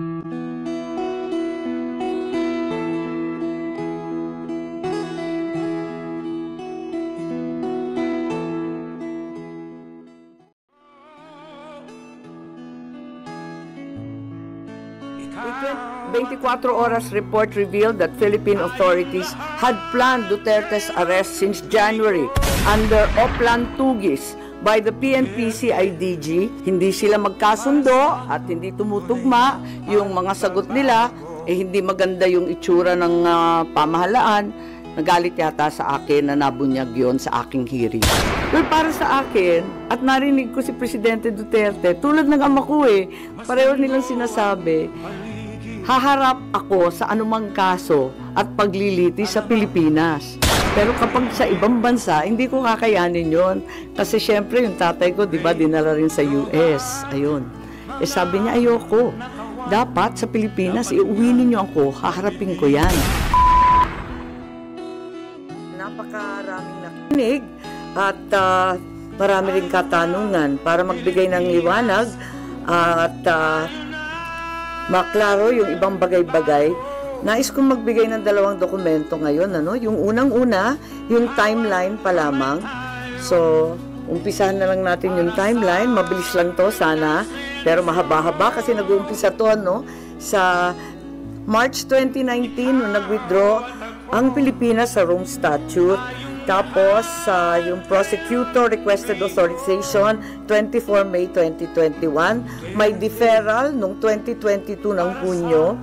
24 Horas report revealed that Philippine authorities had planned Duterte's arrest since January under Oplan Tugis by the PNP-CIDG. Hindi sila magkasundo at hindi tumutugma yung mga sagot nila. Hindi maganda yung itsura ng pamahalaan. Nagalit yata sa akin na nabunyag yon sa aking hearing. Well, para sa akin, at narinig ko si Presidente Duterte, tulad ng ama ko pareho nilang sinasabi, haharap ako sa anumang kaso at pagliliti sa Pilipinas. Pero kapag sa ibang bansa, hindi ko kakayanin yon. Kasi syempre yung tatay ko, di ba, dinala rin sa US. Ayun. Sabi niya, ayoko. Dapat sa Pilipinas, iuwi ninyo ako, haharapin ko yan. Napakaraming nakinig at marami rin katanungan para magbigay ng liwanag at maklaro yung ibang bagay-bagay. Nais kong magbigay ng dalawang dokumento ngayon. Yung unang-una, yung timeline pa lamang. So, umpisahan na lang natin yung timeline. Mabilis lang to sana. Pero mahaba-haba kasi nag-uumpisa to sa March 2019 nung nag-withdraw ang Pilipinas sa Rome Statute. Tapos, yung prosecutor requested authorization 24 May 2021. May deferral noong 2022 ng Hunyo.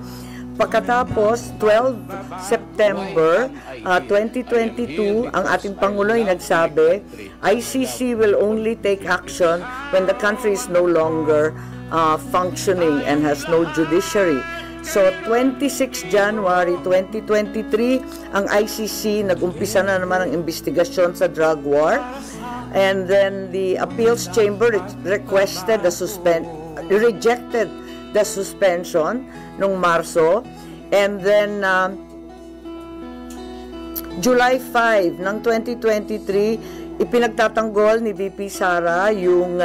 Pagkatapos, 12 September 2022, ang ating Pangulo ay nagsabi, ICC will only take action when the country is no longer functioning and has no judiciary. So, 26 January 2023, ang ICC nag-umpisa na naman ang investigasyon sa drug war. And then the appeals chamber rejected the suspension noong Marso. And then July 5 ng 2023, ipinagtatanggol ni VP Sara yung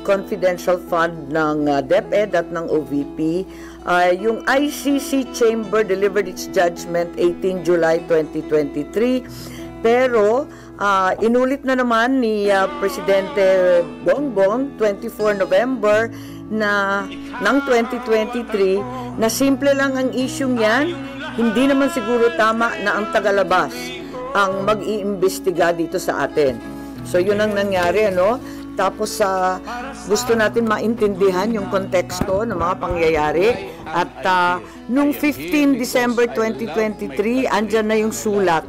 confidential fund ng DepEd at ng OVP. Yung ICC Chamber delivered its judgment 18 July 2023. Pero inulit na naman ni Presidente Bongbong 24 November ng 2023 na simple lang ang isyung yan. Hindi naman siguro tama na ang tagalabas ang mag-iimbestiga dito sa atin. So yun ang nangyari, Tapos gusto natin maintindihan yung konteksto ng mga pangyayari. At nung 15 December 2023, andyan na yung sulat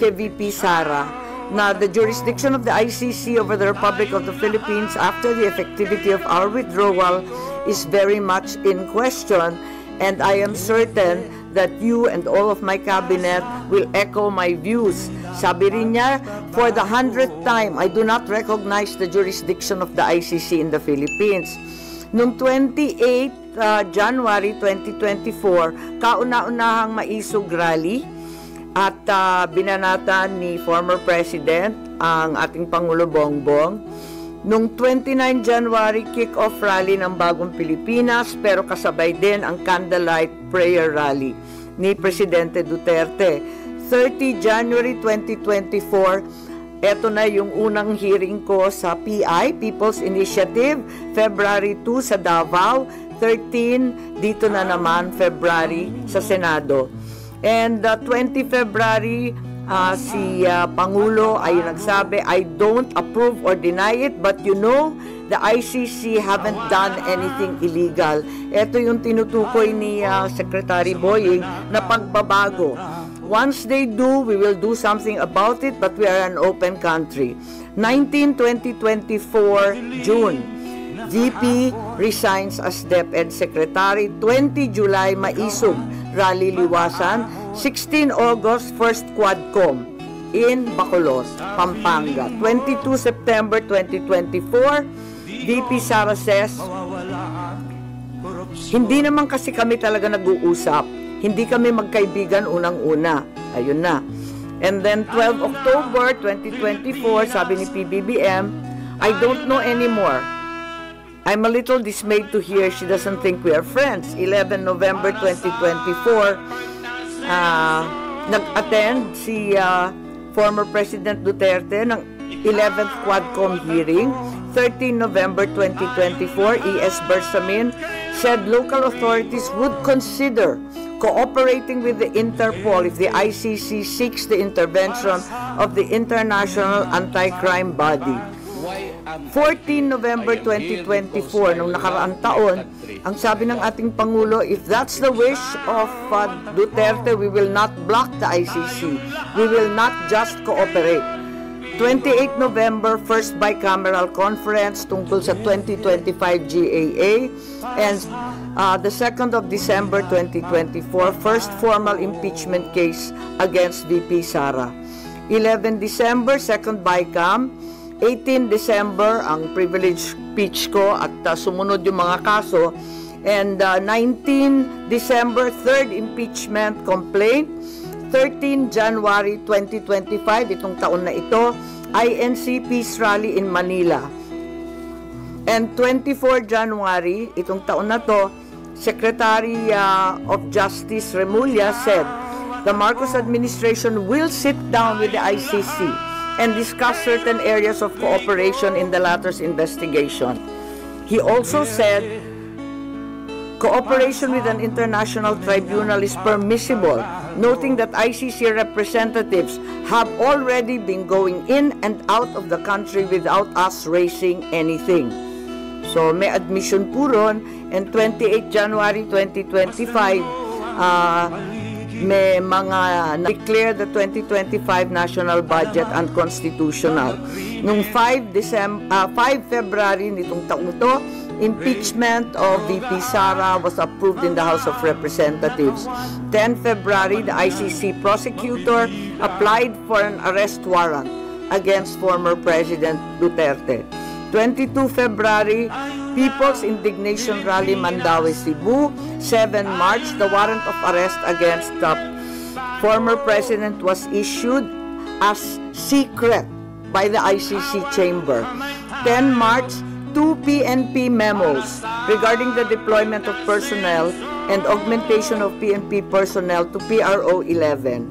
kay VP Sara na the jurisdiction of the ICC over the Republic of the Philippines after the effectivity of our withdrawal is very much in question, and I am certain that you and all of my cabinet will echo my views. Sabi rin niya, for the 100th time, I do not recognize the jurisdiction of the ICC in the Philippines. Noong 28 January 2024, kauna-unahang maisog rally at binanatan ni former President ang ating Pangulo Bongbong. Noong 29 January, kick-off rally ng Bagong Pilipinas, pero kasabay din ang candlelight prayer rally ni Presidente Duterte. 30 January 2024, eto na yung unang hearing ko sa PI, People's Initiative, February 2 sa Davao, 13 dito na naman February sa Senado. And 20 February, si Pangulo ay nagsabi, I don't approve or deny it, but the ICC haven't done anything illegal. Ito yung tinutukoy ni Secretary Boying na pagbabago. Once they do, we will do something about it, but we are an open country. 19-2024 June, VP resigns as DepEd Secretary. 20 July, maisog rally liwasan. 16 August, first Quadcom in Bacolod, Pampanga. 22 September 2024, VP Sara says, hindi naman kasi kami talaga nag-uusap. Hindi kami magkaibigan unang-una. Ayun na. And then 12 October 2024, sabi ni PBBM, I don't know anymore. I'm a little dismayed to hear she doesn't think we are friends. 11 November 2024, nag-attend si former President Duterte ng 11th Quadcom hearing. 13 November 2024, E.S. Bersamin said local authorities would consider cooperating with the Interpol if the ICC seeks the intervention of the International Anti-Crime Body. 14 November 2024, nung nakaraang taon, ang sabi ng ating Pangulo, if that's the wish of Duterte, we will not block the ICC. We will not just cooperate. 28 November, first bicameral conference tungkol sa 2025 GAA, and the 2nd of December 2024, first formal impeachment case against VP Sara. 11 December, second bicam. 18 December, ang privilege speech ko at sumunod yung mga kaso. And 19 December, third impeachment complaint. 13 January 2025, itong taon na ito, INC Peace Rally in Manila. And 24 January, itong taon na to, Secretary of Justice Remulla said, the Marcos administration will sit down with the ICC and discuss certain areas of cooperation in the latter's investigation. He also said, cooperation with an international tribunal is permissible, noting that ICC representatives have already been going in and out of the country without us raising anything. So may admission po ron, and 28 January 2025, may mga declare the 2025 national budget unconstitutional. Nung 5 February nitong taong ito, impeachment of VP Sara was approved in the House of Representatives. 10 February, the ICC prosecutor applied for an arrest warrant against former President Duterte. 22 February, People's Indignation Rally Mandaue, Cebu. 7 March, the warrant of arrest against the former president was issued as secret by the ICC chamber. 10 March, 2 PNP memos regarding the deployment of personnel and augmentation of PNP personnel to PRO 11.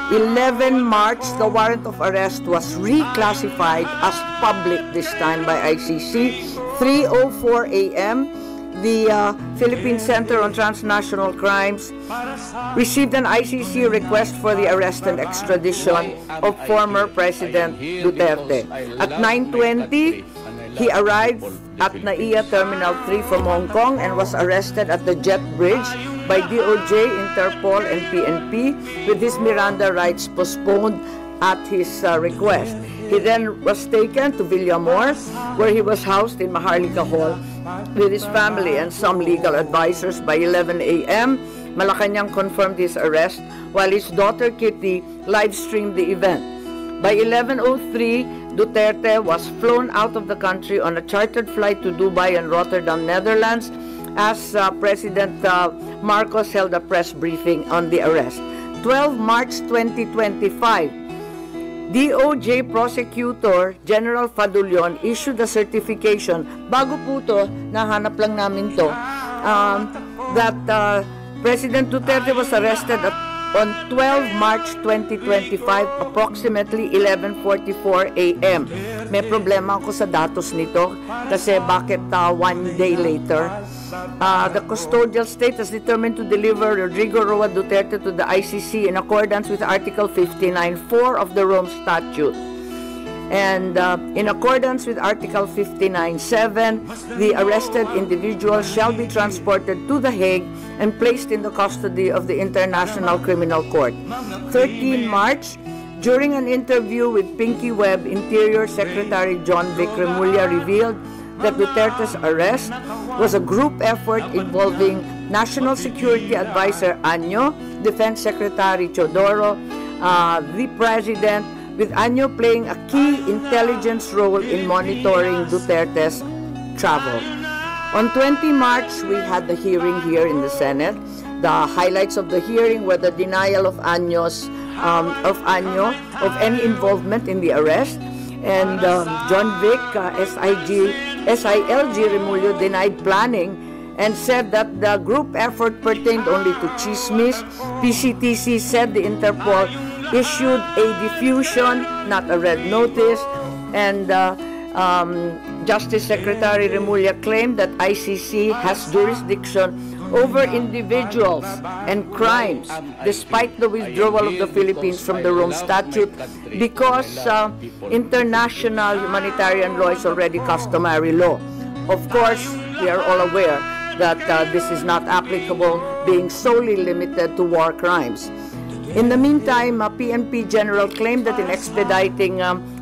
11 March, the warrant of arrest was reclassified as public this time by ICC. 3:04 a.m., the Philippine Center on Transnational Crimes received an ICC request for the arrest and extradition of former President Duterte. At 9:20, he arrived at NAIA Terminal 3 from Hong Kong and was arrested at the Jet Bridge by DOJ, Interpol, and PNP with his Miranda rights postponed at his request. He then was taken to Villamor, where he was housed in Maharlika Hall with his family and some legal advisors. By 11 a.m., Malacanang confirmed his arrest, while his daughter Kitty live-streamed the event. By 11:03, Duterte was flown out of the country on a chartered flight to Dubai and Rotterdam, Netherlands, as President Marcos held a press briefing on the arrest. 12 March 2025, DOJ Prosecutor General Fadulion issued a certification, bago po to, nahanap lang namin to, that President Duterte was arrested on 12 March 2025, approximately 11:44 a.m. May problema ako sa datos nito kasi bakit 1 day later? The custodial state has determined to deliver Rodrigo Roa Duterte to the ICC in accordance with Article 59.4 of the Rome Statute. And in accordance with Article 59.7, the arrested individual shall be transported to The Hague and placed in the custody of the International Criminal Court. 13 March, during an interview with Pinky Webb, Interior Secretary John Vic Remulla revealed that Duterte's arrest was a group effort involving National Security Advisor Año, Defense Secretary Teodoro, the President, with Año playing a key intelligence role in monitoring Duterte's travel. On 20 March, we had the hearing here in the Senate. The highlights of the hearing were the denial of Año of any involvement in the arrest, and John Vic, SIG SILG Remulla denied planning and said that the group effort pertained only to chismis. PCTC said the Interpol issued a diffusion, not a red notice, and Justice Secretary Remulla claimed that ICC has jurisdiction over individuals and crimes despite the withdrawal of the Philippines from the Rome Statute because international humanitarian law is already customary law. Of course, we are all aware that this is not applicable, being solely limited to war crimes. In the meantime, PNP General claimed that in expediting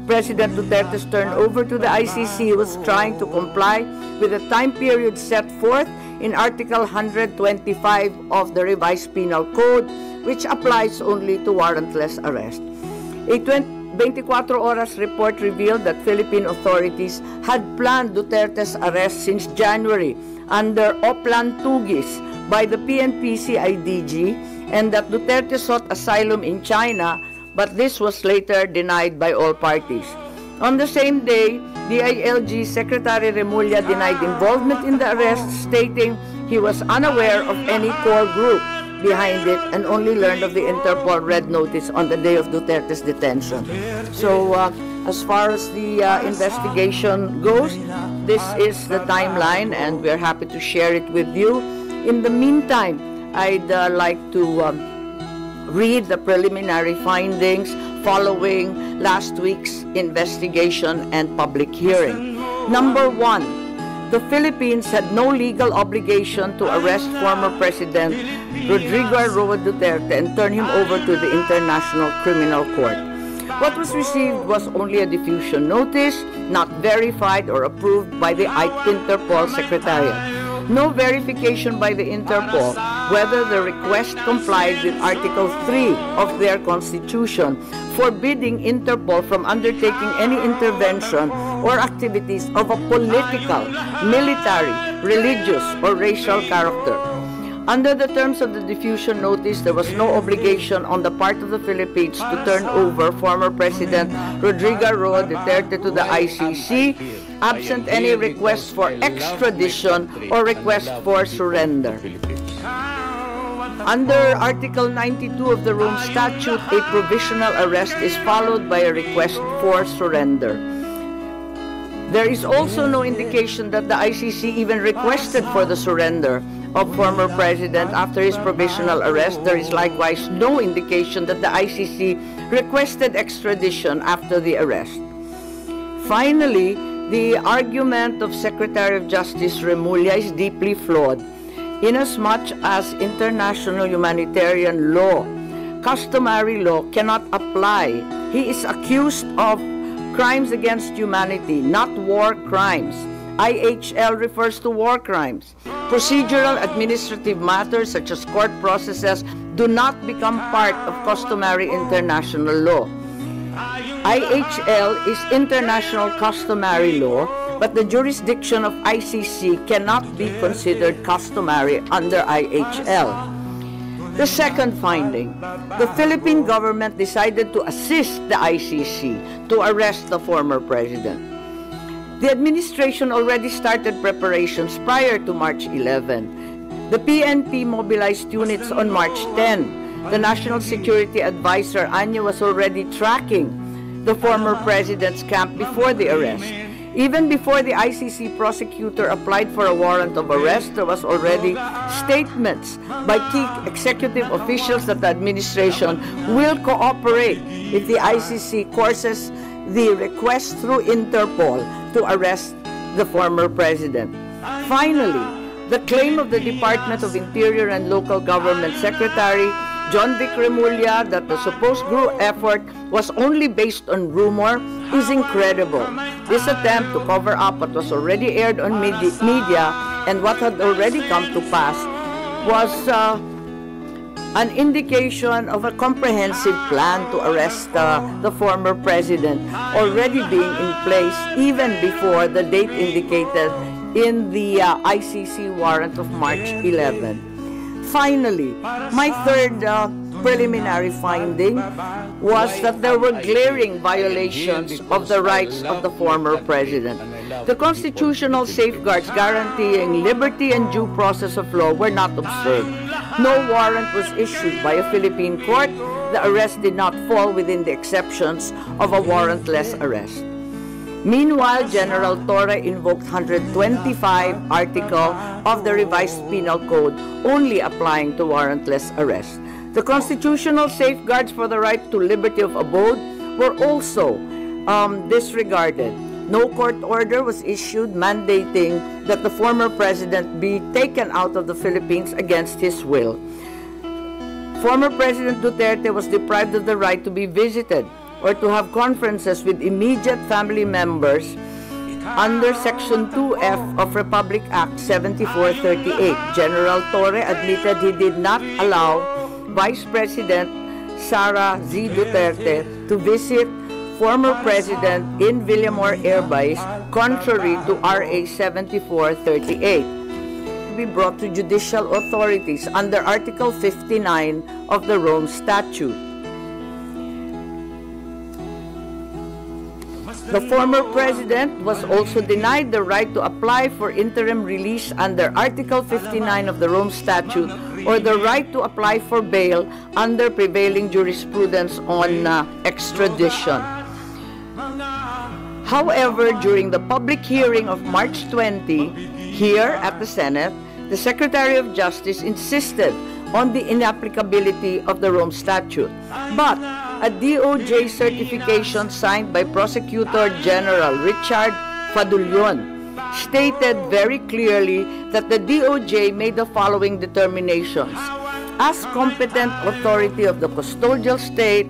President Duterte's turnover to the ICC, was trying to comply with the time period set forth in Article 125 of the Revised Penal Code, which applies only to warrantless arrest. A 24 Oras report revealed that Philippine authorities had planned Duterte's arrest since January under Oplan Tugis by the PNP-CIDG, and that Duterte sought asylum in China, but this was later denied by all parties. On the same day, DILG Secretary Remulla denied involvement in the arrest, stating he was unaware of any core group behind it and only learned of the Interpol red notice on the day of Duterte's detention. So, as far as the investigation goes, this is the timeline and we're happy to share it with you. In the meantime, I'd like to read the preliminary findings following last week's investigation and public hearing. Number one, the Philippines had no legal obligation to arrest former President Rodrigo Roa Duterte and turn him over to the International Criminal Court. What was received was only a diffusion notice, not verified or approved by the Interpol Secretariat. No verification by the Interpol whether the request complied with Article 3 of their Constitution, forbidding Interpol from undertaking any intervention or activities of a political, military, religious, or racial character. Under the terms of the diffusion notice, there was no obligation on the part of the Philippines to turn over former President Rodrigo Roa Duterte to the ICC, absent any request for extradition or request for surrender. Under Article 92 of the Rome Statute, a provisional arrest is followed by a request for surrender. There is also no indication that the ICC even requested for the surrender of former President after his provisional arrest. There is likewise no indication that the ICC requested extradition after the arrest. Finally, the argument of Secretary of Justice Remulla is deeply flawed, inasmuch as international humanitarian law, customary law, cannot apply. He is accused of crimes against humanity, not war crimes. IHL refers to war crimes. Procedural administrative matters such as court processes do not become part of customary international law. IHL is international customary law, but the jurisdiction of ICC cannot be considered customary under IHL. The second finding, the Philippine government decided to assist the ICC to arrest the former president. The administration already started preparations prior to March 11. The PNP mobilized units on March 10. The National Security Advisor Anya was already tracking the former president's camp before the arrest. Even before the ICC prosecutor applied for a warrant of arrest, there was already statements by key executive officials that the administration will cooperate if the ICC courses the request through Interpol to arrest the former president. Finally, the claim of the Department of Interior and Local Government Secretary John Vic Remulla that the supposed group effort was only based on rumor is incredible. This attempt to cover up what was already aired on media and what had already come to pass was an indication of a comprehensive plan to arrest the former president already being in place even before the date indicated in the ICC warrant of March 11. Finally, my third preliminary finding was that there were glaring violations of the rights of the former president. the constitutional safeguards guaranteeing liberty and due process of law were not observed. No warrant was issued by a Philippine court. The arrest did not fall within the exceptions of a warrantless arrest. Meanwhile, General Torre invoked 125 article of the revised penal code only applying to warrantless arrest. The constitutional safeguards for the right to liberty of abode were also disregarded. No court order was issued mandating that the former president be taken out of the Philippines against his will. Former President Duterte was deprived of the right to be visited or to have conferences with immediate family members under Section 2F of Republic Act 7438. General Torre admitted he did not allow Vice President Sara Z. Duterte to visit former president in Villamor Air Base contrary to RA 7438. Be brought to judicial authorities under Article 59 of the Rome Statute. The former president was also denied the right to apply for interim release under Article 59 of the Rome Statute or the right to apply for bail under prevailing jurisprudence on extradition. However, during the public hearing of March 20 here at the Senate, the Secretary of Justice insisted on the inapplicability of the Rome Statute. But a DOJ certification signed by Prosecutor General Richard Fadulion stated very clearly that the DOJ made the following determinations. As competent authority of the custodial state,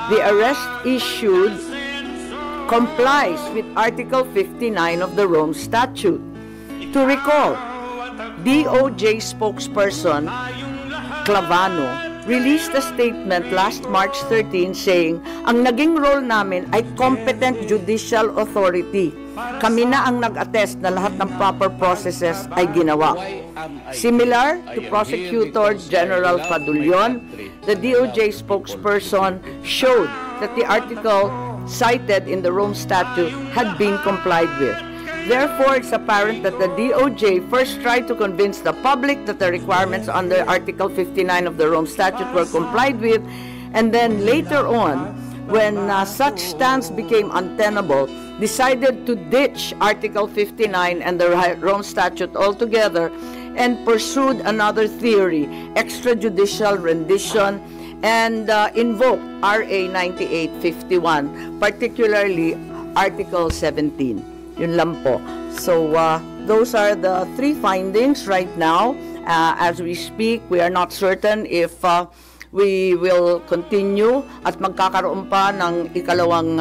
the arrest issued complies with Article 59 of the Rome Statute. To recall, DOJ spokesperson Clavano released a statement last March 13 saying, ang naging role namin ay competent judicial authority. Kami na ang nag-attest na lahat ng proper processes ay ginawa. Similar to Prosecutor General Fadulion, the DOJ spokesperson showed that the article cited in the Rome Statute had been complied with. Therefore, it's apparent that the DOJ first tried to convince the public that the requirements under Article 59 of the Rome Statute were complied with, and then later on, when such stance became untenable, decided to ditch Article 59 and the Rome Statute altogether and pursued another theory, extrajudicial rendition, and invoked RA 9851, particularly Article 17. Yun lang po. So, those are the three findings right now. As we speak, we are not certain if we will continue at magkakaroon pa ng ikalawang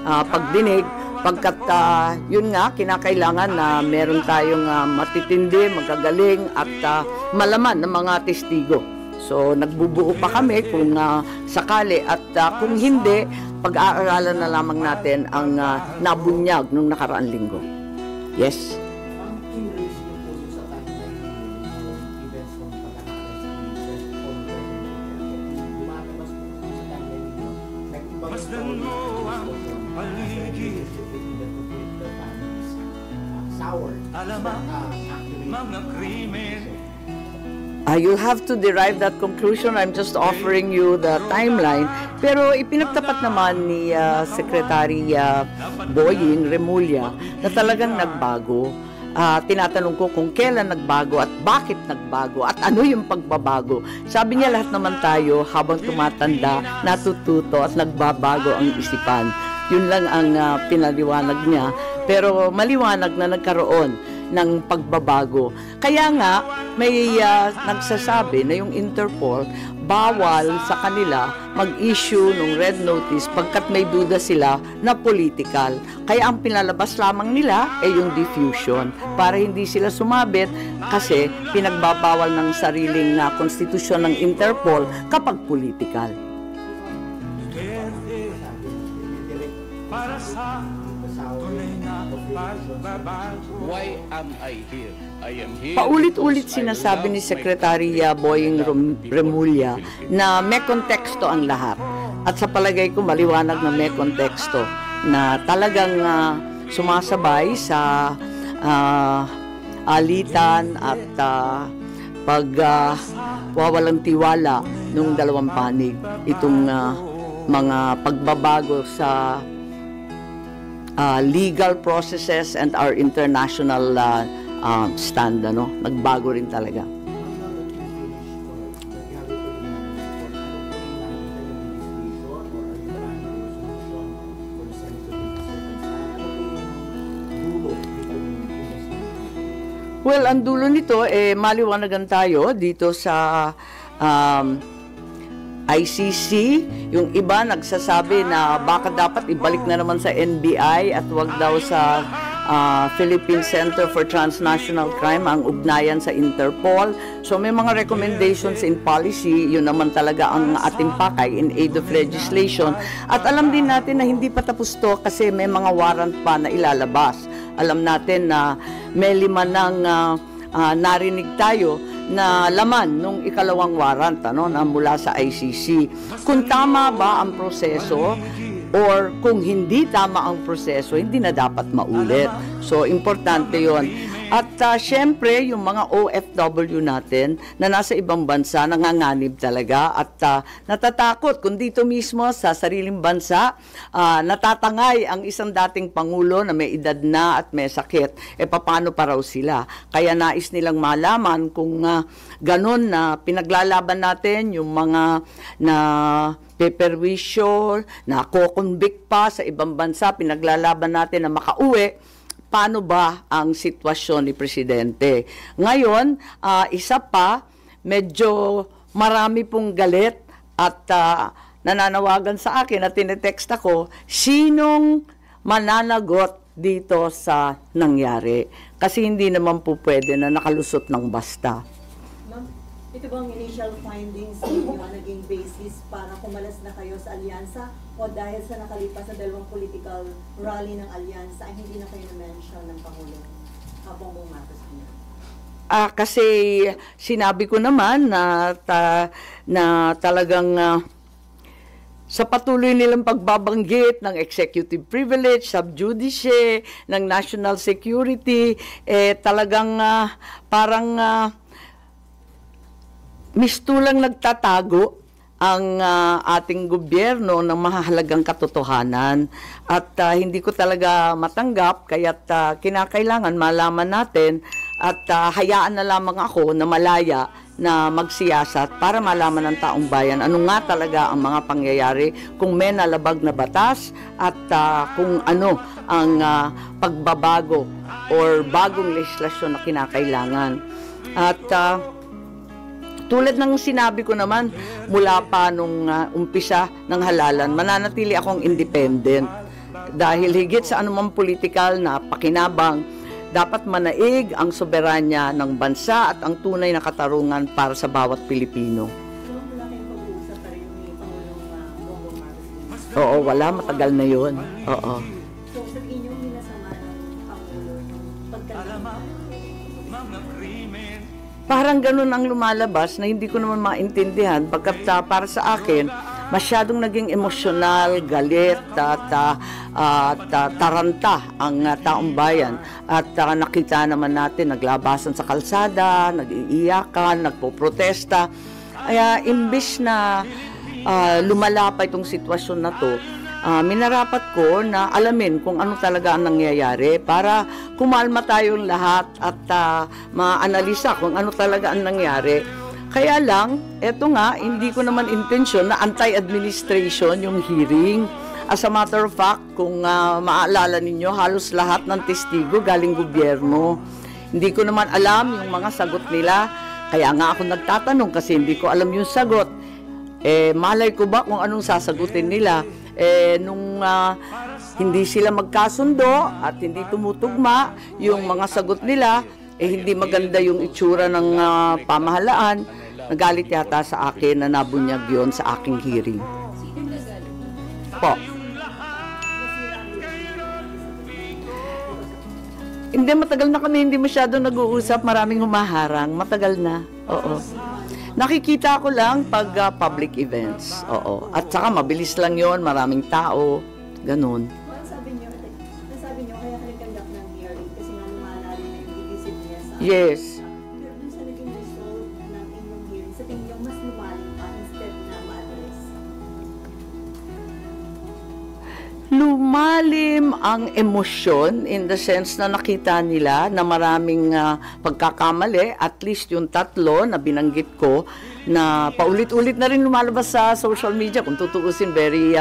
pagdinig pagkat yun nga, kinakailangan na meron tayong matitindi, magagaling at malaman ng mga testigo. So, nagbubuo pa kami kung sakali at kung hindi, pag-aaralan na lamang natin ang nabunyag nung nakaraang linggo. Yes? You'll have to derive that conclusion. I'm just offering you the timeline. Pero ipinagtapat naman ni Secretary Boying Remulla na talagang nagbago. Tinatanong ko kung kailan nagbago at bakit nagbago at ano yung pagbabago. Sabi niya lahat naman tayo habang tumatanda, natututo at nagbabago ang isipan. Yun lang ang pinaliwanag niya. Pero maliwanag na nagkaroon ng pagbabago. Kaya nga, may nagsasabi na yung Interpol bawal sa kanila mag-issue ng red notice pagkat may duda sila na political. Kaya ang pinalabas lamang nila ay yung diffusion para hindi sila sumabit kasi pinagbabawal ng sariling konstitusyon ng Interpol kapag political. Why am I here? I am here. Paulit-ulit sinasabi ni Secretary Boying Remulla na may konteksto ang lahat. At sa palagay ko maliwanag na may konteksto na talagang sumasabay sa alitan at wawalang tiwala ng dalawang panig itong mga pagbabago sa legal processes and our international stand, nagbago rin talaga. Well, ang dulo nito, maliwanagan tayo dito sa ICC. Yung iba nagsasabi na baka dapat ibalik na naman sa NBI at wag daw sa Philippine Center for Transnational Crime ang ugnayan sa Interpol. So may mga recommendations in policy, yun naman talaga ang ating pakay in aid of legislation. At alam din natin na hindi pa tapos to kasi may mga warrant pa na ilalabas. Alam natin na may 5 nang narinig tayo na laman nung ikalawang warrant na mula sa ICC. Kung tama ba ang proseso or kung hindi tama ang proseso, hindi na dapat maulit. So, importante yon. At syempre, yung mga OFW natin na nasa ibang bansa, nanganganib talaga at natatakot kung dito mismo sa sariling bansa, natatangay ang isang dating Pangulo na may edad na at may sakit. Paano pa raw sila? Kaya nais nilang malaman kung ganun na pinaglalaban natin yung mga na peperwisyo, na ko-convict pa sa ibang bansa, pinaglalaban natin na makauwi. Paano ba ang sitwasyon ni Presidente? Ngayon, isa pa, medyo marami pong galit at nananawagan sa akin at tinetext ako, sinong mananagot dito sa nangyari? Kasi hindi naman po pwede na nakalusot ng basta. Ito bang initial findings ninyo ang naging basis para kumalas na kayo sa alyansa o dahil sa nakalipas na 2 political rally ng alyansa ay hindi na kayo na-mention ng Pangulo Bongbong Marcos Jr.? Kasi sinabi ko naman na talagang sa patuloy nilang pagbabanggit ng executive privilege, sub judice, ng national security, talagang parang mistulang nagtatago ang ating gobyerno ng mahahalagang katotohanan at hindi ko talaga matanggap kaya't kinakailangan malaman natin at hayaan na lamang ako na malaya na magsiyasat para malaman ng taong bayan ano nga talaga ang mga pangyayari, kung may nalabag na batas at kung ano ang pagbabago or bagong legislasyon na kinakailangan. At tulad ng sinabi ko naman, mula pa nung umpisa ng halalan, mananatili akong independent. Dahil higit sa anumang politikal na pakinabang, dapat manaig ang soberanya ng bansa at ang tunay na katarungan para sa bawat Pilipino. So, wala kayong pag-uusap pa rin ni Pangulong Bongbong Marcos Jr.? Oo, wala. Matagal na yun. Oo. So, sa inyong minasama ng Pangulo yung pagkalama? Parang ganun ang lumalabas na hindi ko naman maintindihan pagkat para sa akin masyadong naging emosyonal, galit at taranta ang taong bayan at nakita naman natin naglabasan sa kalsada, nag-iiyakan, nagpoprotesta. Kaya imbis na lumala pa itong sitwasyon na to, minarapat ko na alamin kung ano talaga ang nangyayari para kumalma tayong lahat at maanalisa kung ano talaga ang nangyari. Kaya lang, eto nga, hindi ko naman intensyon na anti-administration yung hearing. As a matter of fact, kung maaalala ninyo, halos lahat ng testigo galing gobyerno. Hindi ko naman alam yung mga sagot nila. Kaya nga ako nagtatanong kasi hindi ko alam yung sagot. Malay ko ba kung anong sasagutin nila? Nung hindi sila magkasundo at hindi tumutugma yung mga sagot nila, hindi maganda yung itsura ng pamahalaan, nagalit yata sa akin na nabunyag yon sa aking hearing. Po. Hindi, matagal na kami hindi masyado nag-uusap, maraming humaharang, matagal na, oo. Nakikita ko lang pag public events, oo. At saka mabilis lang yon, maraming tao, ganun. Sabi niyo, kaya kayo Yes. Pero dun sa naging result ng inyong hearing, sa tingin niyo mas lumalim pa instead na ma-address? Lumalim ang emosyon in the sense na nakita nila na maraming pagkakamali, at least yung tatlo na binanggit ko na paulit-ulit na rin lumalabas sa social media. Kung tutuusin, very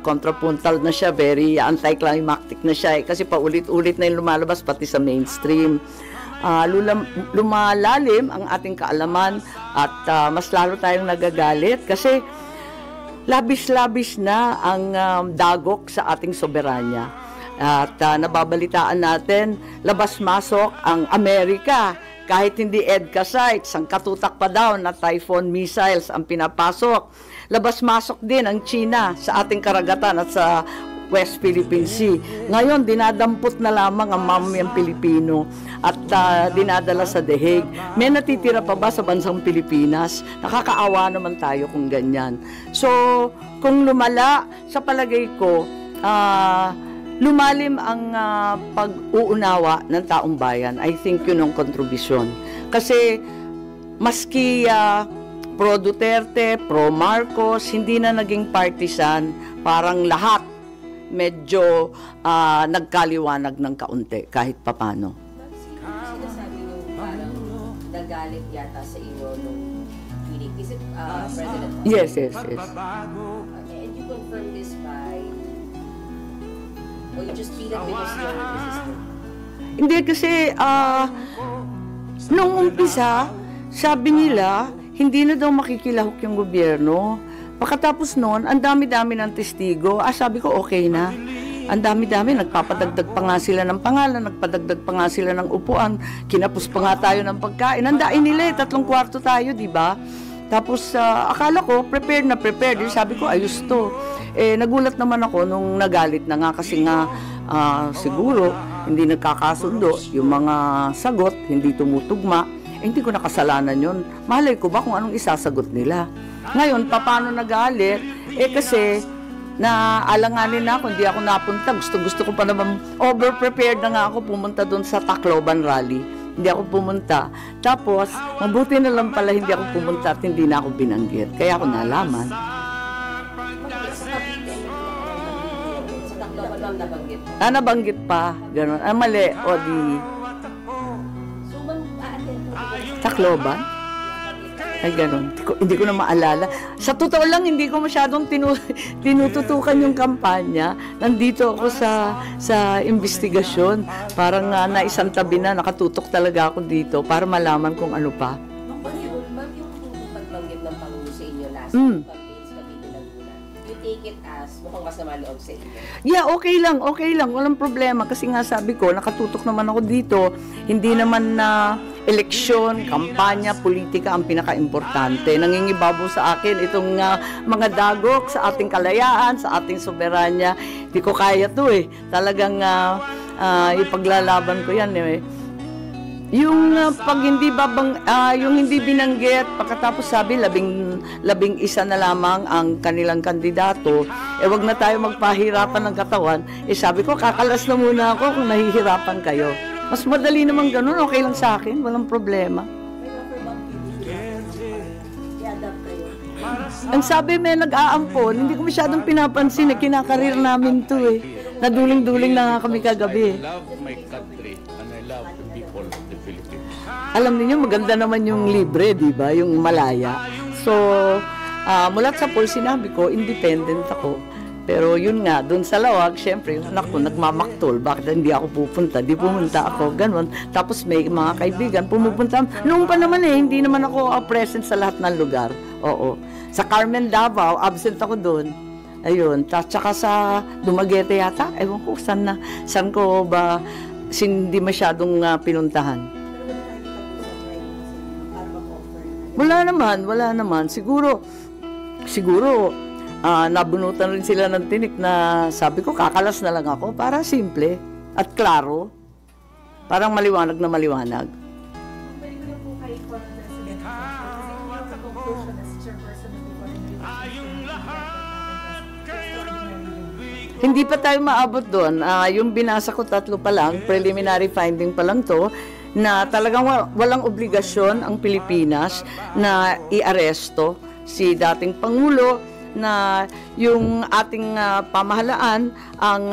contrapuntal na siya, very anticlimactic na siya kasi paulit-ulit na yung lumalabas pati sa mainstream. Lumalalim ang ating kaalaman at mas lalo tayong nagagalit kasi labis-labis na ang dagok sa ating soberanya. At nababalitaan natin, labas-masok ang Amerika. Kahit hindi EDCA sites, ang katutak pa daw na Typhoon missiles ang pinapasok. Labas-masok din ang China sa ating karagatan at sa West Philippine Sea. Ngayon, dinadampot na lamang ang mamamayang Pilipino at dinadala sa The Hague. May natitira pa ba sa bansang Pilipinas? Nakakaawa naman tayo kung ganyan. So, kung lumala, sa palagay ko, lumalim ang pag-uunawa ng taong bayan. I think yun ang kontribusyon. Kasi, maski pro Duterte, pro Marcos, hindi na naging partisan, parang lahat medyo nagkaliwanag ng kaunti kahit papano. Sinasabi nung parang nagalit yata sa inyo nung hearing. Is it President? Yes. And you confirm this by, or you just feel it because you're the sister? Hindi kasi nung umpisa, sabi nila hindi na daw makikilahok yung gobyerno. Pagkatapos noon, ang dami-dami ng testigo. Sabi ko, okay na. Ang dami-dami, nagpapadagdag pa nga sila ng pangalan, nagpadagdag pa nga sila ng upuan, kinapos pa nga tayo ng pagkain. Andain nila 3 kwarto tayo, di ba? Tapos, akala ko, prepared na prepared. Sabi ko, ayos to. Nagulat naman ako nung nagalit na nga kasi nga, siguro, hindi nagkakasundo. Yung mga sagot, hindi tumutugma. Hindi ko nakasalanan yun. Malay ko ba kung anong isasagot nila? Ngayon, paano nagalit? Kasi, naalanganin na ako, hindi ako napunta. Gusto ko pa naman, over-prepared na nga ako pumunta doon sa Tacloban Rally. Hindi ako pumunta. Tapos, mabuti na lang pala hindi ako pumunta at hindi na ako binanggit. Kaya ako nalaman. Sa Tacloban lang nabanggit. Nabanggit pa. Ganun. Mali. O di... So, mag-a-attend po Tacloban? Ay, ganun. Hindi ko na maalala. Sa totoo lang, hindi ko masyadong tinututukan yung kampanya. Nandito ako sa investigasyon. Parang naisang tabi na, nakatutok talaga ako dito para malaman kung ano pa. Ma'am, yung pagbanggit ng Pangulo sa inyo last campaigns Cavite Laguna, you take it as mukhang masama loob sa inyo? Yeah, okay lang. Walang problema. Kasi nga sabi ko, nakatutok naman ako dito. Hindi naman na eleksyon, kampanya, politika ang pinaka-importante. Nangingibabaw sa akin itong mga dagok sa ating kalayaan, sa ating soberanya. Hindi ko kaya to Talagang ipaglalaban ko yan Yung pag hindi yung hindi binanggit, pagkatapos sabi 11 na lamang ang kanilang kandidato, wag na tayo magpahirapan ng katawan. Sabi ko, kakalas na muna ako kung nahihirapan kayo. Mas madali naman ganun, okay lang sa akin, walang problema. May offer bang i-adapt kayo? Ang sabi may nag-aampon, hindi ko masyadong pinapansin kinakarir namin to Naduling-duling na nga kami kagabi. I love my country and I love the people of the Philippines. Alam niyo maganda naman yung libre, di ba? Yung malaya. So, mulat sa poll, sinabi ko, independent ako. Pero yun nga, dun sa lawag, syempre, yung anak ko nagmamaktol, bakit hindi ako pupunta? Di pumunta ako, ganun. Tapos may mga kaibigan, pumupunta. Noong pa naman hindi naman ako present sa lahat ng lugar. Oo. Sa Carmen Davao, absent ako dun. Ayun. Tsaka sa Dumaguete yata, ewan ko, saan ko ba hindi masyadong pinuntahan. Wala naman. Siguro, nabunutan rin sila ng tinik na sabi ko, kakalas na lang ako para simple at klaro. Parang maliwanag na maliwanag. Balik ko po kay former President kasi yung sa conclusion as chairperson ng Hindi pa tayo maabot doon. Yung binasa ko 3 pa lang, preliminary finding pa lang to. na talagang walang obligasyon ang Pilipinas na iaresto si dating Pangulo, na yung ating pamahalaan ang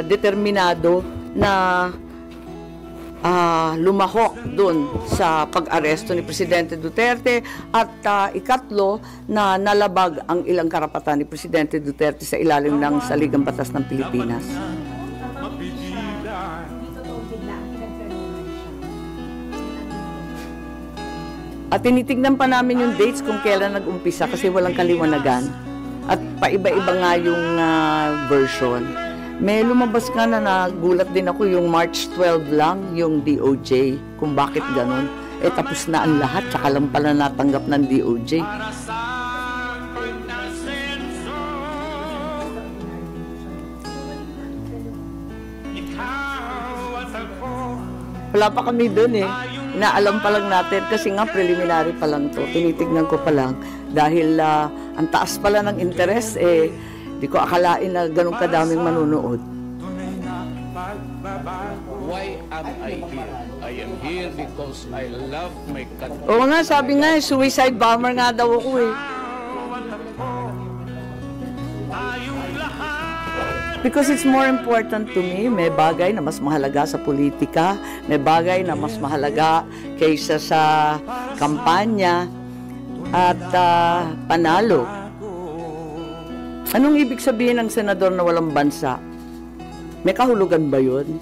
determinado na lumahok dun sa pag-aresto ni Presidente Duterte, at ikatlo na nalabag ang ilang karapatan ni Presidente Duterte sa ilalim ng Saligang Batas ng Pilipinas. At tinitignan pa namin yung dates kung kailan nag-umpisa kasi walang kaliwanagan. At paiba-iba nga yung version. May lumabas ka na nagulat din ako yung March 12 lang, yung DOJ, kung bakit ganun. Tapos na ang lahat, tsaka lang pala natanggap ng DOJ. Wala pa kami dun Inaalam pa lang natin kasi nga preliminary pa lang to. Tinitignan ko pa lang dahil ang taas pala ng interest di ko akalain na ganun kadaming manunood. Why am I here? I am here because I love my country. Oo nga, sabi nga suicide bomber nga daw ako Because it's more important to me, may bagay na mas mahalaga sa politika, may bagay na mas mahalaga kaysa sa kampanya at panalo. Anong ibig sabihin ng senador na walang bansa? May kahulugan ba yun?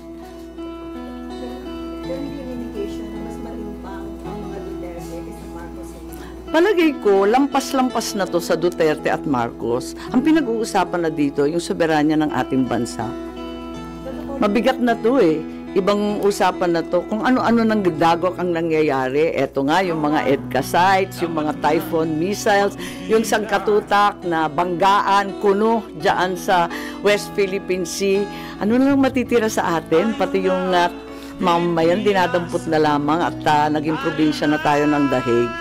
Palagay ko, lampas-lampas na to sa Duterte at Marcos. Ang pinag-uusapan na dito, yung soberanya ng ating bansa. Mabigat na to Ibang usapan na to, kung ano-ano nang dagok ang nangyayari. Eto nga, yung mga EDCA sites, yung mga Typhoon missiles, yung sangkatutak na banggaan, kuno, dyan sa West Philippine Sea. Ano lang matitira sa atin? Pati yung mamayan, dinadampot na lamang at naging probinsya na tayo ng dahig.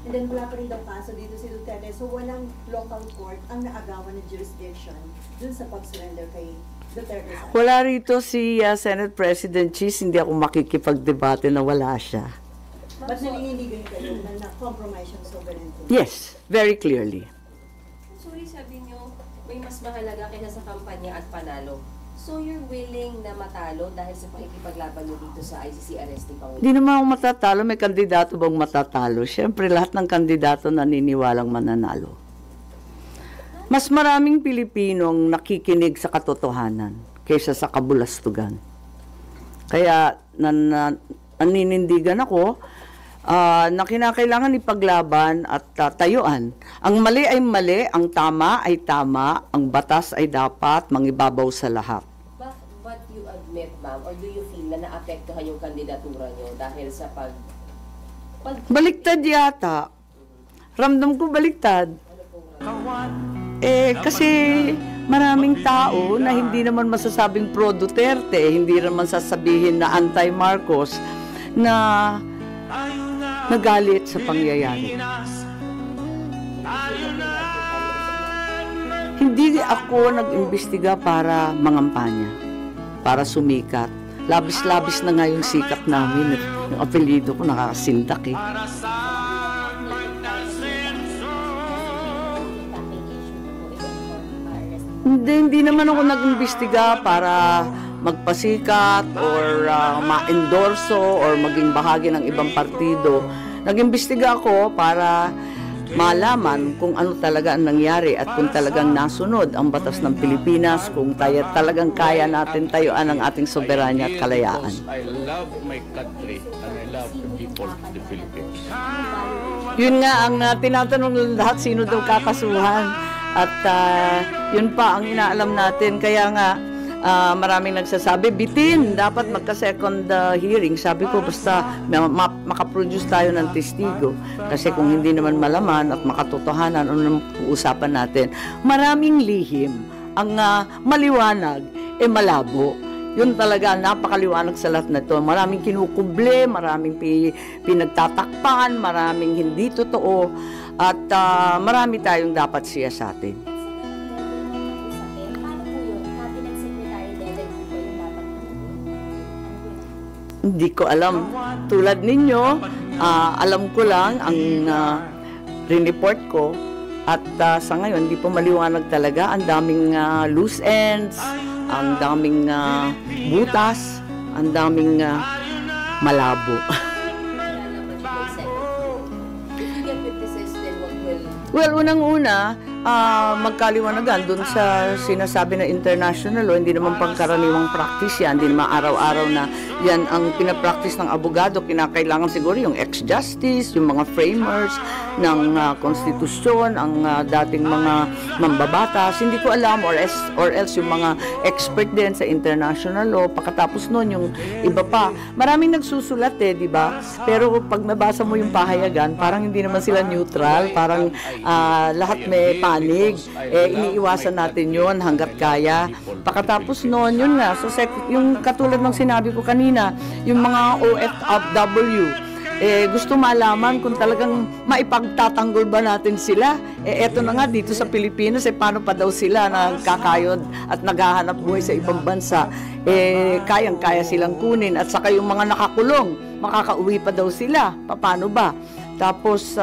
And then wala pa rin daw kaso dito si Duterte. So walang local court ang naagawan ng jurisdiction dun sa pag-surrender kay Duterte. Wala rito si Senate President Cheese, hindi ako makikipagdebate na wala siya. But naninigan kayo na compromise yung sovereignty? Yes, very clearly. Sorry, sabi niyo, may mas mahalaga kaysa sa kampanya at panalo. So you're willing na matalo dahil sa pakikipaglaban niyo dito sa ICC arrest ni Pangulo? Hindi naman ako matatalo. May kandidato bang matatalo? Siyempre, lahat ng kandidato naniniwalang mananalo. Mas maraming Pilipinong nakikinig sa katotohanan kaysa sa kabulastugan. Kaya naninindigan ako na kinakailangan ipaglaban at tayuan. Ang mali ay mali, ang tama ay tama, ang batas ay dapat mangibabaw sa lahat. But you admit, ma'am, or do you feel na naapektuhan yung kandidatura niyo dahil sa Baliktad yata. Ramdam ko baliktad. Kasi maraming tao na hindi naman masasabing pro Duterte, hindi naman sasabihin na anti-Marcos, na nagalit sa pangyayari. Hindi ako nag-imbestiga para mangampanya, para sumikat. Labis-labis na nga yung sikat namin. Yung apelido ko nakakasindak Hindi naman ako nag-imbestiga para magpasikat or ma-endorso or maging bahagi ng ibang partido. Nag-imbestiga ako para malaman kung ano talaga ang nangyari at kung talagang nasunod ang batas ng Pilipinas, kung talagang kaya natin tayuan ang ating soberanya at kalayaan. I love my country and I love the people of the Philippines. Yun nga ang tinatanong ng lahat, sino daw kakasuhan. At yun pa ang inaalam natin. Kaya nga, maraming nagsasabi, bitin, dapat magka-second hearing. Sabi ko, basta makaproduce tayo ng testigo. Kasi kung hindi naman malaman at makatotohanan, ano naman usapan natin. Maraming lihim ang maliwanag, malabo. Yun talaga, napakaliwanag sa lahat na ito. Maraming kinukuble, maraming pinagtatakpan, maraming hindi totoo, at marami tayong dapat siyasatin. Paano po yun? Cabinet Secretary level po ba yung dapat manunod? Hindi ko alam. Tulad ninyo, alam ko lang ang report ko, at sa ngayon, hindi po maliwanag talaga. Ang daming loose ends, ang daming butas, ang daming malabo. If you get witnesses, then what will... Well, unang-una, magkaliwanagan dun sa sinasabi na international law. Hindi naman pangkaraniwang practice yan. Hindi naman araw-araw na yan ang pinapractice ng abogado. Kinakailangan siguro yung ex-justice, yung mga framers ng konstitusyon, ang dating mga mambabatas. Hindi ko alam, or else yung mga expert din sa international law. Pagkatapos nun, yung iba pa. Maraming nagsusulat di ba? Pero pag nabasa mo yung pahayagan, parang hindi naman sila neutral. Parang lahat may panig. Iniiwasan natin yon hanggat kaya. Pagkatapos nun, yun nga. So, yung katulad ng sinabi ko kanina, yung mga OFW, gusto malaman kung talagang maipagtatanggol ba natin sila. Eto na nga dito sa Pilipinas, paano pa daw sila nagkakayod at naghahanap buhay sa ibang bansa. Kayang-kaya silang kunin. At saka yung mga nakakulong, makakauwi pa daw sila. Paano ba? Tapos,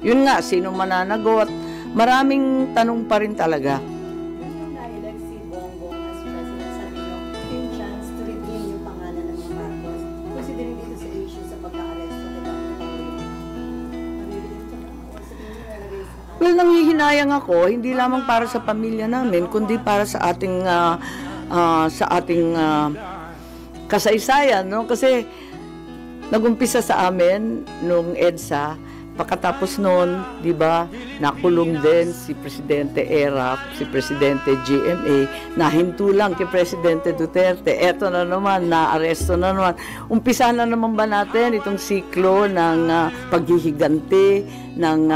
yun nga, sino mananagot? Maraming tanong pa rin talaga. Yung na-elect si Bongbong as president, sabi nyo, yung chance to redeem yung pangalan ng mga Marcos, considering dito sa issue sa pagka-arresto kay Dr. Well, nanghihinayang ako, hindi lamang para sa pamilya namin, kundi para sa ating kasaysayan, no? Kasi nagumpisa sa amin nung EDSA. Pagkatapos noon, di ba, nakulong din si Presidente ERAP, si Presidente GMA, nahinto lang kay Presidente Duterte. Eto na naman, naaresto na naman. Umpisa na naman ba natin itong siklo ng paghihiganti, ng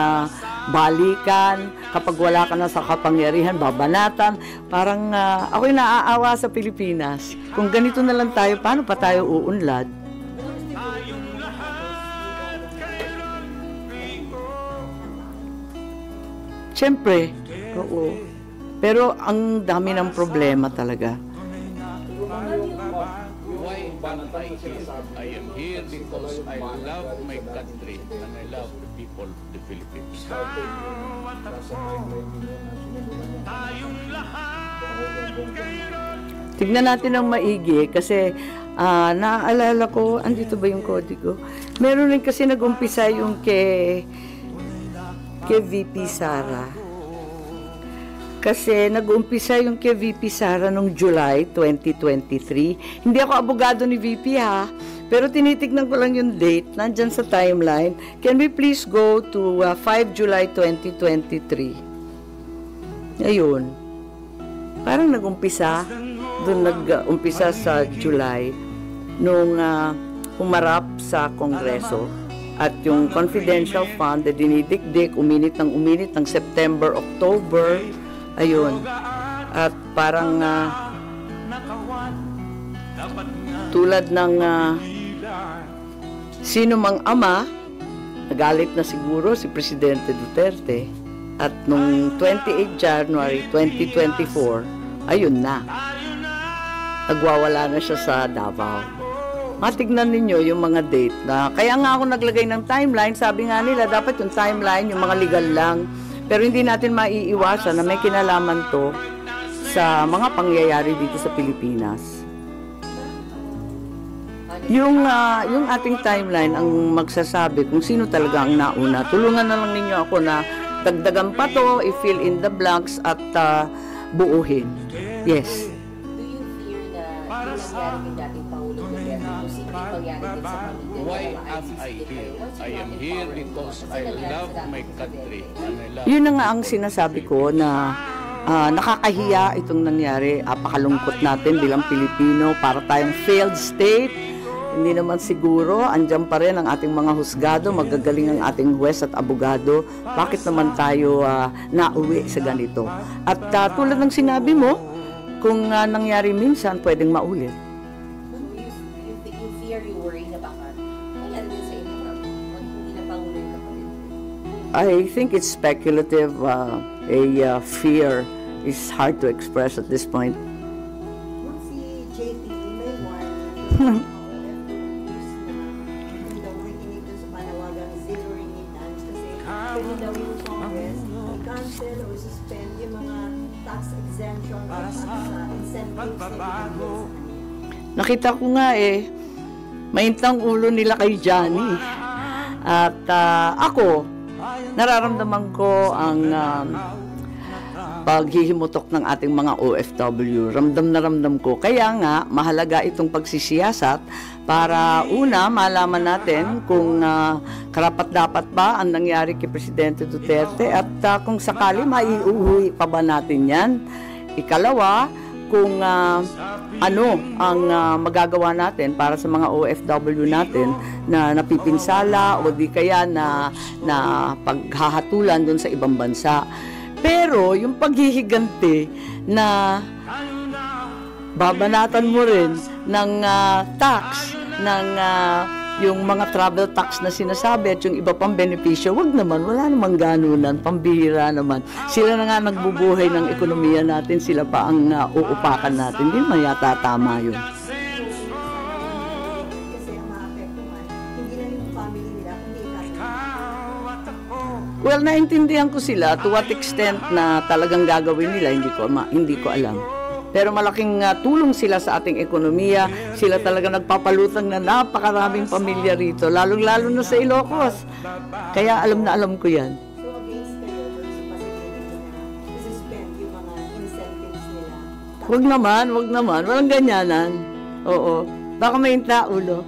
balikan, kapag wala ka na sa kapangyarihan, babanatan. Parang ako'y naaawa sa Pilipinas. Kung ganito na lang tayo, paano pa tayo uunlad? Siyempre, oo. Pero ang dami ng problema talaga. Why am I here? I am here because I love my country and I love the people of the Philippines. Tignan natin ang maigi kasi naaalala ko, andito ba yung kodigo? Meron rin kasi nag-umpisa yung kay VP Sara. Kasi nag-umpisa yung kay VP Sara noong July 2023. Hindi ako abogado ni VP pero tinitignan ko lang yung date, nandyan sa timeline. Can we please go to 5 July 2023? Ayun. Parang nag-umpisa, doon nag-umpisa sa July, nung humarap sa Kongreso. At yung confidential fund na dinidikdik, uminit ng September, October, ayun. At parang tulad ng sino mang ama, nagalit na siguro si Presidente Duterte. At nung 28 January 2024, ayun na. Nagwawala na siya sa Davao. Matignan ninyo yung mga date na, kaya nga ako naglagay ng timeline, sabi nga nila, dapat yung timeline, yung mga legal lang. Pero hindi natin maiiwasan na may kinalaman to sa mga pangyayari dito sa Pilipinas. Yung ating timeline ang magsasabi kung sino talaga ang nauna. Tulungan na lang ninyo ako na dagdagan pa to, i-fill in the blanks at buuhin. Yes. Do you fear na yung nangyari kay dating Pangulo Duterte, posibleng mangyari din sa pamilya? Why am I here? I am here because I love my country and I love... Yun na nga ang sinasabi ko na nakakahiya itong nangyari. Apakalungkot natin bilang Pilipino para tayong failed state. hindi naman siguro, andyan pa rin ang ating mga husgado, magagaling ang ating huwes at abogado. Bakit naman tayo nauwi sa ganito? At tulad ng sinabi mo, kung nangyari minsan, pwedeng maulit. You fear, you worry na baka may ano sa inyo, ma'am, hindi na pangulo yung kapatid. I think it's speculative. A fear is hard to express at this point. Si JP, may one hindi daw makikinig dun sa panawagang zero remittance kasi pwede daw yung Congress i-cancel or suspend yung mga tax exemption or tax incentives na ibigay sa kanila. Nakita ko nga mainit ulo nila kay Johnny. At ako, nararamdaman ko ang paghihimutok ng ating mga OFW. Ramdam na ramdam ko. Kaya nga, mahalaga itong pagsisiyasat para una, malaman natin kung karapat-dapat ba ang nangyari kay Presidente Duterte at kung sakali maiuwi pa ba natin yan. Ikalawa, kung ano ang magagawa natin para sa mga OFW natin na napipinsala o di kaya na paghahatulan doon sa ibang bansa. Pero yung paghihiganti na babanatan mo rin ng tax, ng yung mga travel tax na sinasabi at yung iba pang benepisyo, wag naman, wala namang ganunan, pambihira naman. Sila na nga nagbubuhay ng ekonomiya natin, sila pa ang uupakan natin. Hindi naman yata tama yun. Kasi ang maapektuhan, hindi lang yung family nila, kundi Well, naintindihan ko sila to what extent na talagang gagawin nila, hindi ko alam. Pero malaking tulong sila sa ating ekonomiya. Sila talaga nagpapalutang na napakaraming pamilya rito, lalong-lalo na sa Ilocos. Kaya alam na alam ko yan. So against kayo, there's a possibility na suspend yung mga incentives nila. Wag naman. Walang ganyanan. Oo. Baka may ulo.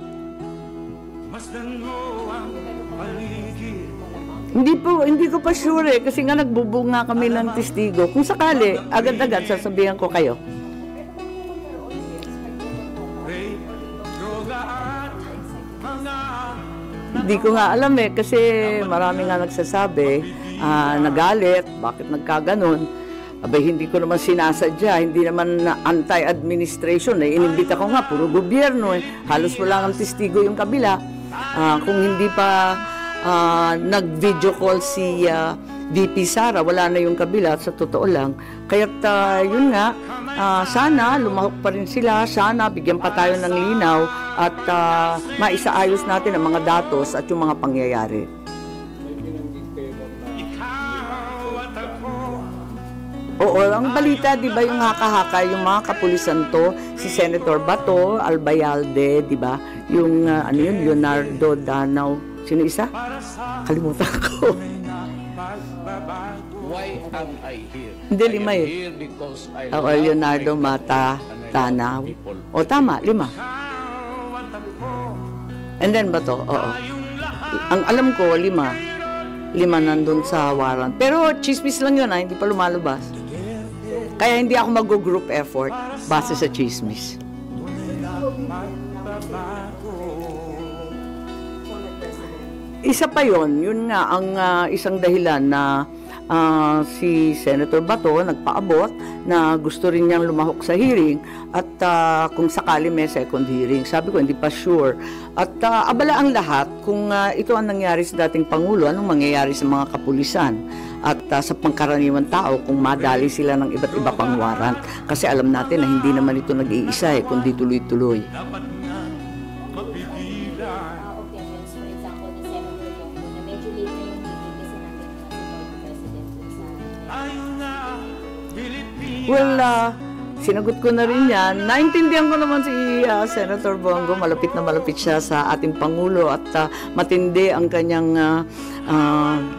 Hindi ko pa sure kasi nga nagbubunga kami ng testigo. Kung sakali, agad-agad sasabihan ko kayo. Hindi ko nga alam kasi marami nga nagsasabi, nagalit, bakit nagkaganon. Abay, hindi ko naman sinasadya, hindi naman anti-administration. Inimbita ko nga, puro gobyerno. Halos wala ng testigo yung kabila. Kung hindi pa nag-video call si VP Sara, wala na yung kabila, sa totoo lang. Kaya't yun nga, sana lumahok pa rin sila, sana bigyan pa tayo ng linaw at maisaayos natin ang mga datos at yung mga pangyayari. Oo, ang balita, di ba, yung haka-haka, yung mga kapulisan to, si Senator Bato, Albayalde, di ba, yung, Leonardo Danao, sino isa? Kalimutan ko. Why am I here? Hindi, 5 I am here because I love Leonardo my Mata country and I love Danao. people. O, tama, 5. And then ba to? Oo. Ang alam ko, 5. 5 nandun sa warrant. Pero chismis lang yun, hindi pa lumalabas. Kaya hindi ako mag-group effort base sa chismis. Isa pa yun nga ang isang dahilan na si Senator Bato nagpaabot na gusto rin niyang lumahok sa hearing at kung sakali may second hearing. Sabi ko, hindi pa sure. At abala ang lahat kung ito ang nangyari sa dating Pangulo, anong mangyayari sa mga kapulisan at sa pangkaraniwan tao kung madali sila ng iba't iba pang warrant. Kasi alam natin na hindi naman ito nag-iisa kundi tuloy-tuloy. Opinions, for example, ni Senator Yongko na medyo late na yung meeting kasi natin na si former President dun sa Well, sinagot ko na rin yan. Naintindihan ko naman si Senator Bongo. Malapit na malapit siya sa ating Pangulo at matindi ang kanyang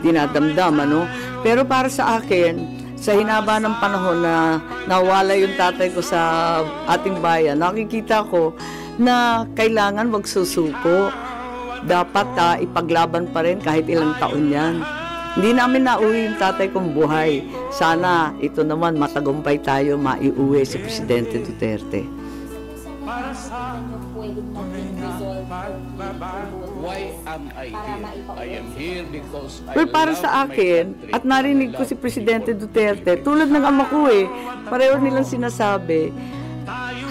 dinadamdam. Pero para sa akin, sa hinaba ng panahon na nawala yung tatay ko sa ating bayan, nakikita ko na kailangan wag susuko. Dapat ipaglaban pa rin kahit ilang taon yan. Hindi namin nauwi yung tatay kong buhay. Sana ito naman matagumpay tayo maiuwi si Presidente Duterte. Isa po sa mga nakikita nyo pwedeng maging resolve Why am I here? I am here because I Well, para love sa my akin, country. at narinig ko si Presidente Duterte, tulad ng ama ko pareho nilang sinasabi,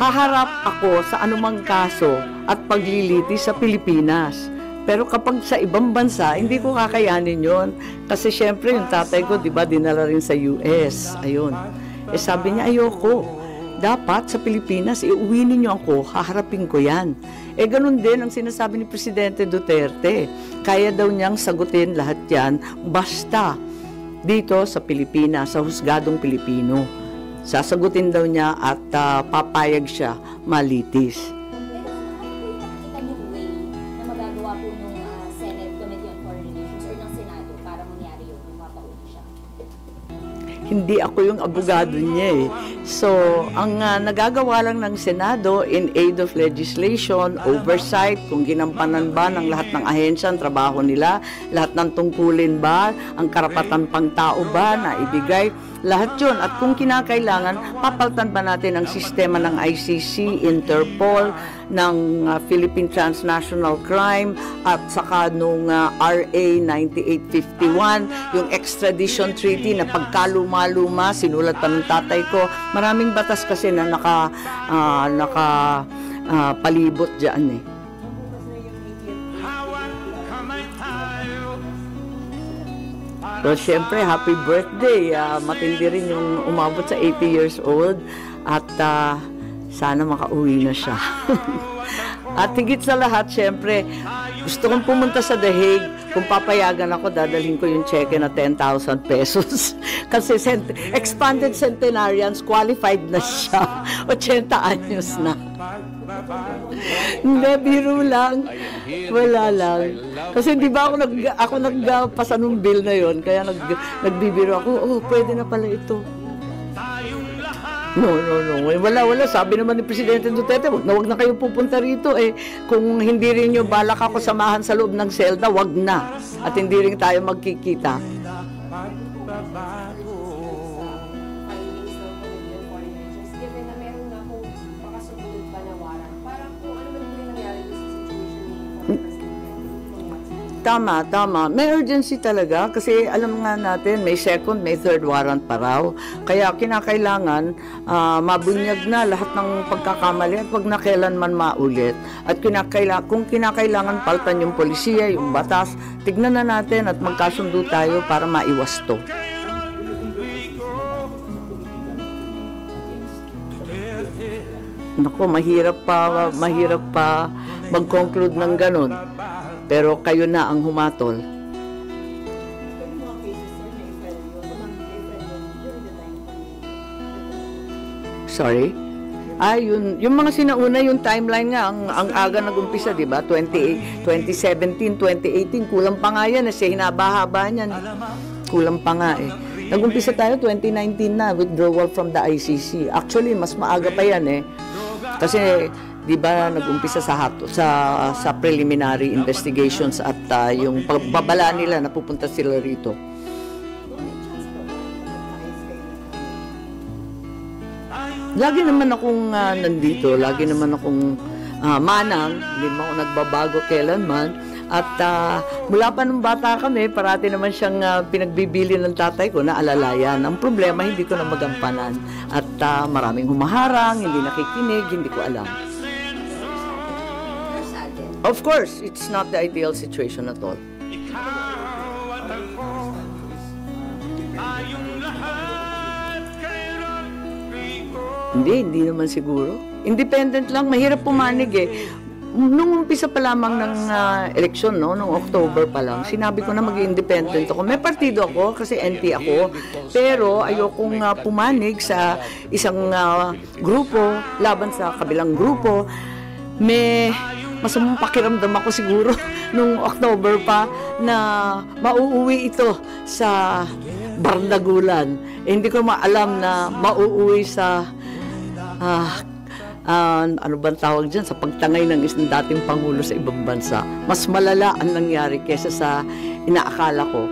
haharap ako sa anumang kaso at paglilitis sa Pilipinas. Pero kapag sa ibang bansa, hindi ko kakayanin yon. Kasi syempre, yung tatay ko, di ba, dinala rin sa US. Ayun. Sabi niya, ayoko. Dapat sa Pilipinas, iuwi ninyo ako, haharapin ko yan. Ganun din ang sinasabi ni Presidente Duterte. Kaya daw niyang sagutin lahat yan, basta dito sa Pilipinas, sa husgadong Pilipino. Sasagutin daw niya at papayag siya malitis. Pero ano po yung nakikita niyo way na magagawa po ng Senate Committee on Foreign Relations or ng Senado para mangyari yun, yung mapauwi siya? Hindi ako yung abogado niya So, ang nagagawa lang ng Senado in aid of legislation, oversight, kung ginampanan ba ng lahat ng ahensya ang trabaho nila, lahat ng tungkulin ba, ang karapatan pang tao ba na ibigay, lahat yun. At kung kinakailangan, papalitan ba natin ang sistema ng ICC, Interpol, ng Philippine Transnational Crime, at saka nung RA 9851, yung extradition treaty na pagkaluma-luma, sinulat pa ng tatay ko. Maraming batas kasi na palibot dyan Well, syempre, happy birthday. Matindi rin yung umabot sa 80 years old. At sana makauwi na siya. At higit sa lahat, syempre, gusto kong pumunta sa The Hague. Kung papayagan ako, dadalhin ko yung cheque na 10,000 pesos. Kasi expanded centenarians, qualified na siya. 80 anyos na. Hindi, biro lang. Wala lang. Kasi di ba ako nagpasa nung bill na yon, kaya nagbibiro ako, pwede na pala ito. No. Wala. Sabi naman ni Presidente Duterte, wag na kayo pupunta rito Kung hindi rin nyo balak ako samahan sa loob ng selda, wag na. At hindi rin tayo magkikita. Findings ng Committee on Foreign Relations, given na meron nga kung makasumunod pa na warrant, parang kung ano man po yung nangyari sa situation ni former President. Tama. May urgency talaga kasi alam nga natin may second, may third warrant pa raw. Kaya kinakailangan mabunyag na lahat ng pagkakamali at wag na kailanman maulit. At kung kinakailangan paltan yung polisiya, yung batas, tignan na natin at magkasundo tayo para maiwas to. Naku, mahirap pa mag-conclude ng ganun. Pero kayo na ang humatol. Pero yung mga cases, sir, na i-file yun, during the time Sorry? Yung mga sinauna, yung timeline nga, ang aga nag-umpisa, di ba? 2017, 2018, kulang pa nga yan, kasi hinaba-haba niyan. Kulang pa nga Nag-umpisa tayo 2019 na, withdrawal from the ICC. Actually, mas maaga pa yan Kasi, di ba, nag-umpisa sa preliminary investigations at yung pagbabala nila na pupunta sila rito. Lagi naman akong nandito, lagi naman akong manang, hindi naman ako nagbabago kailanman. At mula pa nung bata kami, parati naman siyang pinagbibili ng tatay ko na alalayan. Ang problema, hindi ko na magampanan. At maraming humaharang, hindi nakikinig, hindi ko alam. Of course, it's not the ideal situation at all. Hindi naman siguro. Independent lang, mahirap pumanig Nung umpisa pa lamang ng eleksyon, nung October pa lang, sinabi ko na mag-independent ako. May partido ako kasi NP ako, pero ayokong pumanig sa isang grupo laban sa kabilang grupo. May masamang pakiramdam ako siguro nung October pa na mauuwi ito sa Bardagulan. Hindi ko maalam na mauuwi sa ano bang tawag dyan, sa pagtangay ng isang dating Pangulo sa ibang bansa. Mas malala ang nangyari kesa sa inaakala ko.